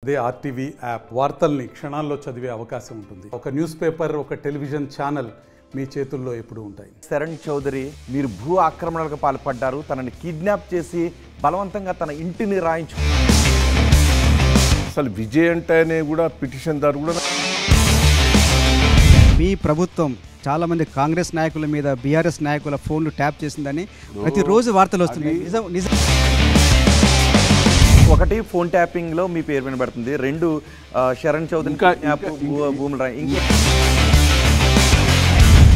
అదే RTV app వార్తల్ని క్షణాల్లో చదివే అవకాశం ఉంటుంది. ఒక న్యూస్ పేపర్, ఒక టెలివిజన్ ఛానల్ మీ చేతుల్లో ఎప్పుడూ ఉంటాయి. శరణ్ చౌదరి మీరు భూ ఆక్రమణలకు పాల్పడ్డారు, తనని కిడ్నాప్ చేసి బలవంతంగా తన ఇంటిని రాయించు. అసలు విజయ్ అంటేనే కూడా పిటిషన్ దారు కూడా మీ ప్రభుత్వం చాలా మంది కాంగ్రెస్ నాయకుల మీద బీఆర్ఎస్ నాయకుల ఫోన్లు ట్యాప్ చేసిందని ప్రతిరోజు వార్తలు వస్తున్నాయి. నిజం. ఒకటి ఫోన్ ట్యాపింగ్ లో మీ పేరు వినబడుతుంది, రెండు శరణ్ చౌదరి భూములు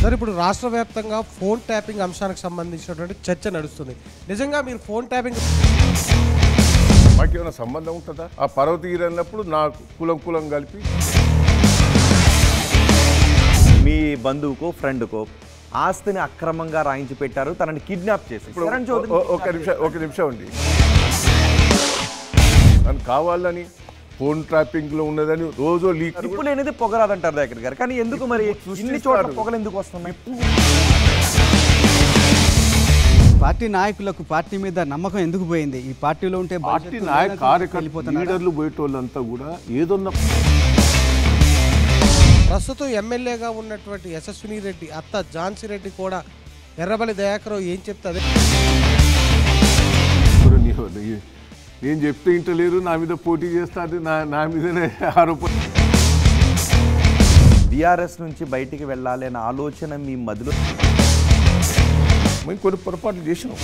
సార్ ఇప్పుడు రాష్ట్ర వ్యాప్తంగా ఫోన్ ట్యాపింగ్ అంశానికి సంబంధించినటువంటి చర్చ నడుస్తుంది. నిజంగా మీరు ఫోన్ ట్యాపింగ్ మాకేమైనా సంబంధం ఉంటుందా? ఆ పర్వతగిరి అన్నప్పుడు నాకు కులం కలిపి మీ బంధువుకో ఫ్రెండ్కో ఆస్తిని అక్రమంగా రాయించి పెట్టారు, తనని కిడ్నాప్ చేసి. శరణ్ చౌదరి ఒక నిమిషం అండి, నన్ను కావాలని ఫోన్ ట్రాపింగ్ లో ఉన్నదని రోజు లీక్ నిప్పు లేనిది పొగరాదంటారు దగ్గర గారు, కానీ ఎందుకు మరి ఇన్ని చోట్ల పొగలు ఎందుకు వస్తున్నాయి? పార్టీ నాయకులకు పార్టీ మీద నమ్మకం ఎందుకు పోయింది? ఈ పార్టీలో ఉంటే పార్టీ నాయక కార్యకర్తలు లీడర్లు పోయేటోళ్ళంతా కూడా ఏదోన్న ప్రస్తుతం ఎమ్మెల్యేగా ఉన్నటువంటి యశస్విని రెడ్డి అత్త ఝాన్సీ రెడ్డి కూడా ఎర్రబెల్లి దయాకర్ ఏం చెప్తుంది? నేను చెప్తే ఇంటలేరు, నా మీద పోటీ చేస్తాడు, నా మీదనే ఆరోపణ. బీఆర్ఎస్ నుంచి బయటికి వెళ్ళాలి అనే ఆలోచన మీ మదిలో? మేము కొన్ని పొరపాట్లు చేసినాం.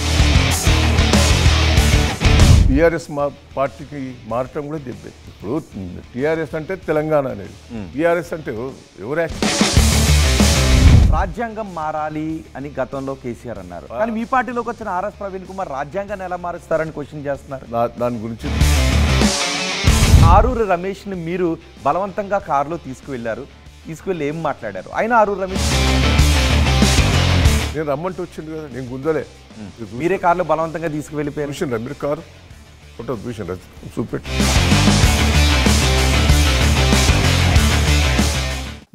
టీఆర్ఎస్ మా పార్టీకి మారటం కూడా దెబ్బే. ఇప్పుడు టీఆర్ఎస్ అంటే తెలంగాణ అనేది, టీఆర్ఎస్ అంటే ఎవరు రాజ్యాంగం మారాలి అని గతంలో కేసీఆర్ అన్నారు, కానీ మీ పార్టీలోకి వచ్చిన ఆర్ఎస్ ప్రవీణ్ కుమార్ రాజ్యాంగాన్ని ఎలా మారుస్తారని క్వశ్చన్ చేస్తున్నారు. దాని గురించి ఆరూరి రమేష్ని మీరు బలవంతంగా కారులో తీసుకువెళ్ళి ఏం మాట్లాడారు? ఆయన ఆరూరి రమేష్ నేను రమ్మంటే వచ్చింది కదా, నేను గుంజలే. మీరే కారులో బలవంతంగా తీసుకువెళ్ళిపోయారు. చూసిండ్రా మీరు కారు ఫోటో చూసిండ్రా? చూపెట్టి.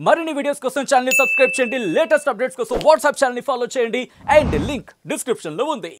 మరిన్ని వీడియోస్ కోసం ఛానల్ ని సబ్స్క్రైబ్ చేయండి, లేటెస్ట్ అప్డేట్స్ కోసం వాట్సాప్ ఛానల్ ని ఫాలో చేయండి, అండ్ లింక్ డిస్క్రిప్షన్ లో ఉంది.